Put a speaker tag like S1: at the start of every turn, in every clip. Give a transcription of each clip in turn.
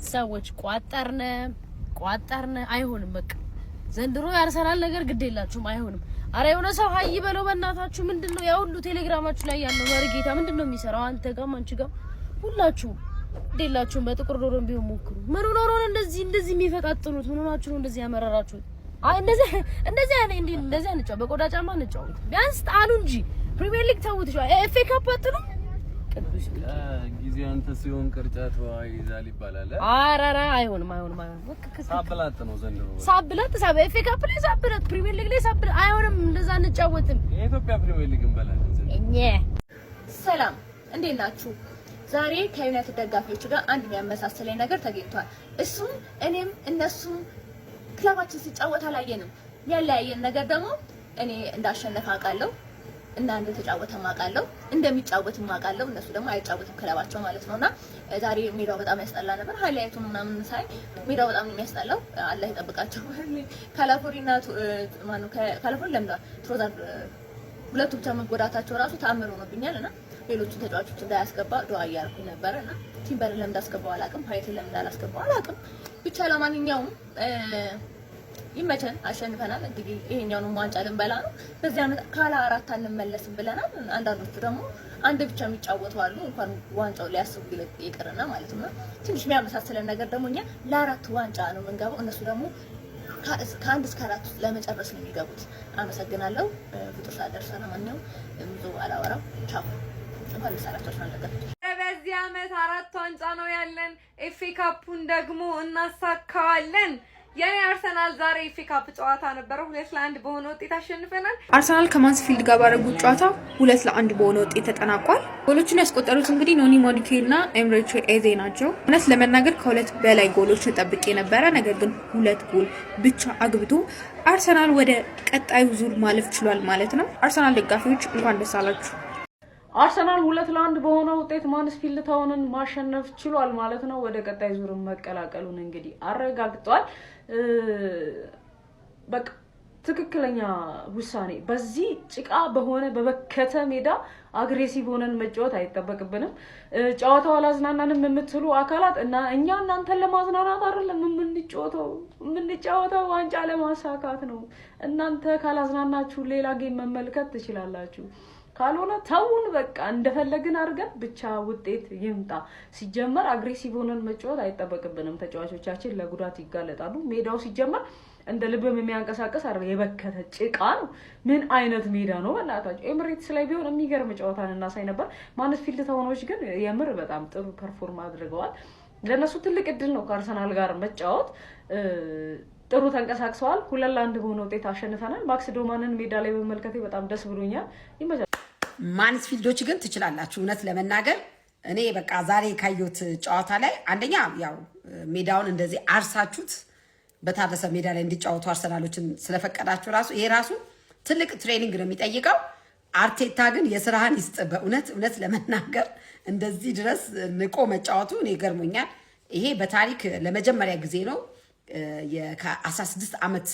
S1: ሰዎች ቋጠርነ አይሆንም በቃ ዘንድሮ ያርሰናል ነገር ግድ የላችሁም አይሆንም አረ የሆነ ሰው ሀይ በለው በእናታችሁ ምንድነው ያ ሁሉ ቴሌግራማችሁ ላይ ያለው ወርጌታ ምንድነው የሚሰራው አንተ ጋር አንቺ ጋር ሁላችሁ ደላችሁም በጥቁር ዶሮም ቢሆን ሞክሩ ምን ሆኖ ነው እንደዚህ የሚፈጣጥኑት ምን ሆናችሁ ነው እንደዚህ ያመራራችሁት አይ እንደዚህ አንጫው በቆዳ ጫማ አንጫው ቢያንስ ጣሉ እንጂ ፕሪሚየር ሊግ ተውት ኤፍኤ ካፕ አጥሉ ቅዱስ
S2: ጊዜ አንተ ሲሆን ቅርጫት ይዛል ይባላል
S1: አራራ አይሆንም
S2: ሳብላት ነው ዘንድሮ
S1: ሳብላት ኤፍኤ ካፕ ላይ ሳብላት ፕሪሚየር ሊግ ላይ ሳብላት አይሆንም እንደዛ አንጫወትም
S2: የኢትዮጵያ ፕሪሚየር ሊግ እንበላለን
S3: ሰላም እንዴት ናችሁ ዛሬ ከዩናይትድ ደጋፊዎች ጋር አንድ የሚያመሳስለኝ ነገር ተገኝቷል እሱም እኔም እነሱም ክለባችን ሲጫወት አላየንም ያለያየን ነገር ደግሞ እኔ እንዳሸነፈ አውቃለሁ እና እንደተጫወተ ማውቃለሁ እንደሚጫወት ማውቃለሁ እነሱ ደግሞ አይጫወቱም ክለባቸው ማለት ነውና ዛሬ ሜዳው በጣም ያስጠላ ነበር ሃይላይቱን ምናምን ሳይ ሜዳው በጣም የሚያስጠላው አላህ ይጠብቃቸው ካላፎሪና ካላፎሪ ለምዳ ትሮዛር ሁለቱ ብቻ መጎዳታቸው ራሱ ተአምሮ ነውብኛልና ሌሎቹ ተጫዋቾች እንዳያስገባ ዱአ ያርኩ ነበርና ቲምበር ለምዳስገባው አላውቅም ፓይት ለምዳላስገባው አላውቅም ብቻ ለማንኛውም ይመቸን አሸንፈናል እንግዲህ ይሄኛውን ዋንጫ ልንበላ ነው በዚህ አመት ካላ አራት አንመለስም ብለናል አንዳንዶቹ ደግሞ አንድ ብቻ የሚጫወቱ አሉ እንኳን ዋንጫው ሊያስቡ ይቅርና ማለት ነው ትንሽ የሚያመሳስለን ነገር ደግሞ እኛ ለአራት ዋንጫ ነው የምንገባው እነሱ ደግሞ ከአንድ እስከ አራት ለመጨረስ ነው የሚገቡት አመሰግናለሁ ፍጡር ሳደርሰና ማንኛውም ብዙ አላወራም ቻው እንኳን ለሰራቶች ማለት
S4: በዚህ አመት አራት ዋንጫ ነው ያለን ኤፍኤ ካፑን ደግሞ እናሳካዋለን የኔ አርሰናል ዛሬ ኤፍኤ ካፕ ጨዋታ ነበር 2-1 በሆነ ውጤት አሸንፈናል
S5: አርሰናል ከማንስፊልድ ጋር ባደረጉት ጨዋታ 2-1 በሆነ ውጤት ተጠናቋል ጎሎቹን ያስቆጠሩት እንግዲህ ኖኒ ሞዲኬና ኤምሬቾ ኤዜ ናቸው እውነት ለመናገር ከሁለት በላይ ጎሎች ተጠብቄ ነበር ነገር ግን 2 ጎል ብቻ አግብቶ አርሰናል ወደ ቀጣዩ ዙር ማለፍ ችሏል ማለት ነው አርሰናል ደጋፊዎች እንኳን ደስ አላችሁ
S1: አርሰናል 2-1 በሆነ ውጤት ማንስፊልድ ታውንን ማሸነፍ ችሏል ማለት ነው ወደ ቀጣይ ዙር መቀላቀሉን እንግዲህ አረጋግጧል በቃ ትክክለኛ ውሳኔ በዚህ ጭቃ በሆነ በበከተ ሜዳ አግሬሲቭ ሆነን መጫወት አይተበቅብንም ጨዋታው አላዝናናንም የምትሉ አካላት እና እኛ እናንተን ለማዝናናት አይደለም የምንጫወተው ዋንጫ ለማሳካት ነው እናንተ ካላዝናናችሁ ሌላ ጌም መመልከት ትችላላችሁ ካልሆነ ታውን በቃ እንደፈለግን አርገን ብቻ ውጤት ይምጣ ሲጀመር አግሬሲቭ ሆነን መጫወት አይተበቅብንም ተጫዋቾቻችን ለጉዳት ይጋለጣሉ ሜዳው ሲጀመር እንደ ልብም የሚያንቀሳቀስ አይደል የበከተ ጭቃ ነው ምን አይነት ሜዳ ነው በእናታችሁ ኤምሬትስ ላይ ቢሆን የሚገርም ጨዋታን እናሳይ ነበር ማንስፊልድ ታውኖች ግን የምር በጣም ጥሩ ፐርፎርም አድርገዋል ለነሱ ትልቅ እድል ነው ከአርሰናል ጋር መጫወት ጥሩ ተንቀሳቅሰዋል 2-1 በሆነ ውጤት አሸንፈናል ማክስ ዶማንን ሜዳ ላይ በመልከቴ በጣም ደስ ብሎኛል
S6: ማንስፊልዶች ግን ትችላላችሁ እውነት ለመናገር እኔ በቃ ዛሬ ካዩት ጨዋታ ላይ አንደኛ ያው ሜዳውን እንደዚህ አርሳችሁት በታደሰ ሜዳ ላይ እንዲጫወቱ አርሰናሎችን ስለፈቀዳችሁ ራሱ ይሄ ራሱ ትልቅ ትሬኒንግ ነው የሚጠይቀው አርቴታ ግን የስራህን ይስጥ በእውነት ለመናገር እንደዚህ ድረስ ንቆ መጫወቱ እኔ ገርሞኛል ይሄ በታሪክ ለመጀመሪያ ጊዜ ነው ከ16 አመት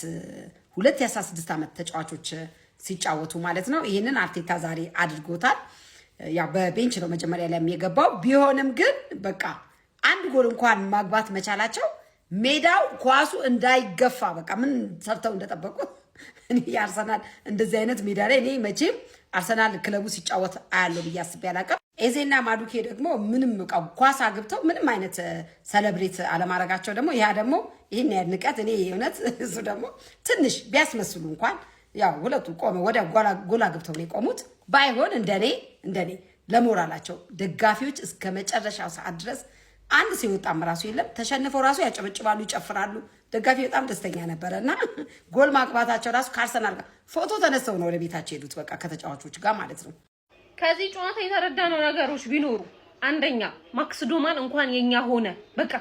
S6: ሁለት የ16 አመት ተጫዋቾች ሲጫወቱ ማለት ነው ይሄንን አርቴታ ዛሬ አድርጎታል ያ በቤንች ነው መጀመሪያ ላይ የሚገባው ቢሆንም ግን በቃ አንድ ጎል እንኳን ማግባት መቻላቸው ሜዳው ኳሱ እንዳይገፋ በቃ ምን ሰርተው እንደተጠበቁ እኔ አርሰናል እንደዚህ አይነት ሜዳ ላይ እኔ መቼም አርሰናል ክለቡ ሲጫወት አያለው በያስብ ያላቀም ኤዜና ማዱኬ ደግሞ ምንም ኳስ አግብተው ምንም አይነት ሰለብሬት አለማረጋቸው ደግሞ ያ ደግሞ ይሄን ያንቀት እኔ እውነት እሱ ደግሞ ትንሽ ቢያስመስሉ እንኳን ያው ሁለቱ ቆመ ወደ ጎላ አግብተው ነው ቆሙት ባይሆን እንደኔ ለሞራላቸው ደጋፊዎች እስከ መጨረሻው ሰዓት ድረስ አንድ ሲወጣም ራሱ የለም ተሸንፈው ራሱ ያጨበጭባሉ ይጨፍራሉ ደጋፊ በጣም ደስተኛ ነበርና ጎል ማግባታቸው ራሱ ከአርሰናል ጋር ፎቶ ተነስተው ነው ወደ ቤታቸው ሄዱት በቃ ከተጫዋቾች ጋር ማለት ነው
S1: ከዚህ ጨዋታ የተረዳነው ነገሮች ቢኖሩ አንደኛ ማክስ ዶማን እንኳን የኛ ሆነ በቃ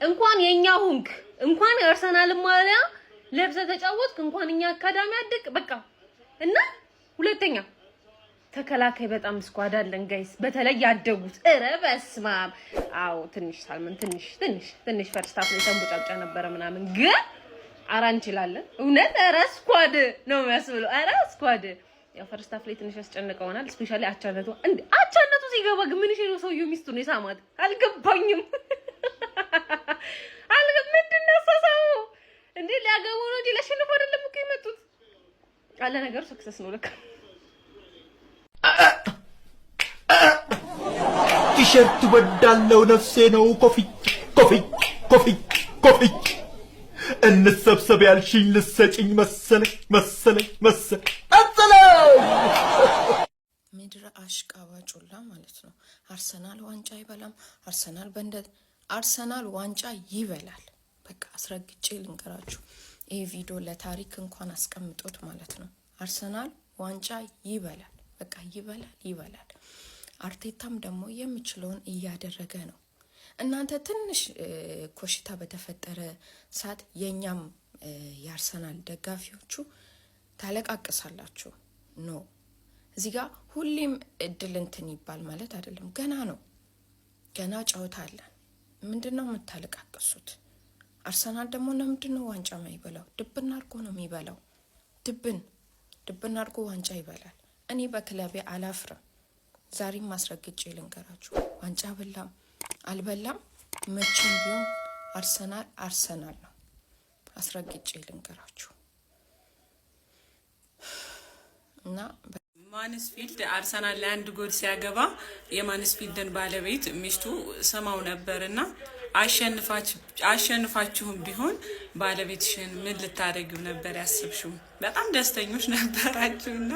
S1: እንኳን የኛ ሆንክ እንኳን የአርሰናል ማሊያ ለብሰ ተጫወትክ እንኳን እኛ አካዳሚ አድቅ በቃ እና ሁለተኛ ተከላካይ በጣም ስኳድ አለን ጋይስ በተለይ ያደጉት በስማም አው ትንሽ ሳልመን ትንሽ ፈርስት ሃፍ ላይ ተንቦጫጫ ነበር ምናምን ግን አራንችላለን እውነት ስኳድ ነው የሚያስብለው ስኳድ ያው ፈርስት ሃፍ ላይ ትንሽ ያስጨንቀውናል ስፔሻሊ አቻነቱ ሲገባ ግን ምን ነው ሰውየው ሚስቱ ነው የሳማት አልገባኝም ምንድነው ሰው እንዴ ሊያገቡ ነው እንጂ ለሽንፎ አይደለም እኮ የመጡት አለ ነገር ሰክሰስ ነው ለካ
S7: ቲሸርት ወዳለው ነፍሴ ነው ኮፊ ኮፊ ኮፊ ኮፊ እንሰብሰብ ያልሽኝ ልሰጭኝ መሰለኝ
S8: ምድረ አሽቃባጩላ ማለት ነው። አርሰናል ዋንጫ ይበላም። አርሰናል ዋንጫ ይበላል። በቃ አስረግጬ ልንገራችሁ። ይሄ ቪዲዮ ለታሪክ እንኳን አስቀምጦት ማለት ነው። አርሰናል ዋንጫ ይበላል። በቃ ይበላል። አርቴታም ደግሞ የሚችለውን እያደረገ ነው። እናንተ ትንሽ ኮሽታ በተፈጠረ ሰዓት የኛም የአርሰናል ደጋፊዎቹ ታለቃቅሳላችሁ። ኖ እዚህ ጋር ሁሌም እድል እንትን ይባል ማለት አይደለም። ገና ነው፣ ገና ጨዋታ አለን። ምንድነው የምታለቃቅሱት? አርሰናል ደግሞ ለምንድነው ዋንጫ ማይበላው? ድብና አድርጎ ነው የሚበላው። ድብና አድርጎ ዋንጫ ይበላል። እኔ በክለቤ አላፍርም። ዛሬም ማስረግጬ ልንገራችሁ፣ ዋንጫ በላም አልበላም መቼም ቢሆን አርሰናል ነው። አስረግጬ ልንገራችሁ እና
S9: ማንስፊልድ አርሰናል ላይ አንድ ጎል ሲያገባ የማንስፊልድን ባለቤት ሚስቱ ሰማው ነበርና አሸንፋችሁም ቢሆን ባለቤትሽን ምን ልታደርጊው ነበር ያስብሽው? በጣም ደስተኞች ነበራችሁና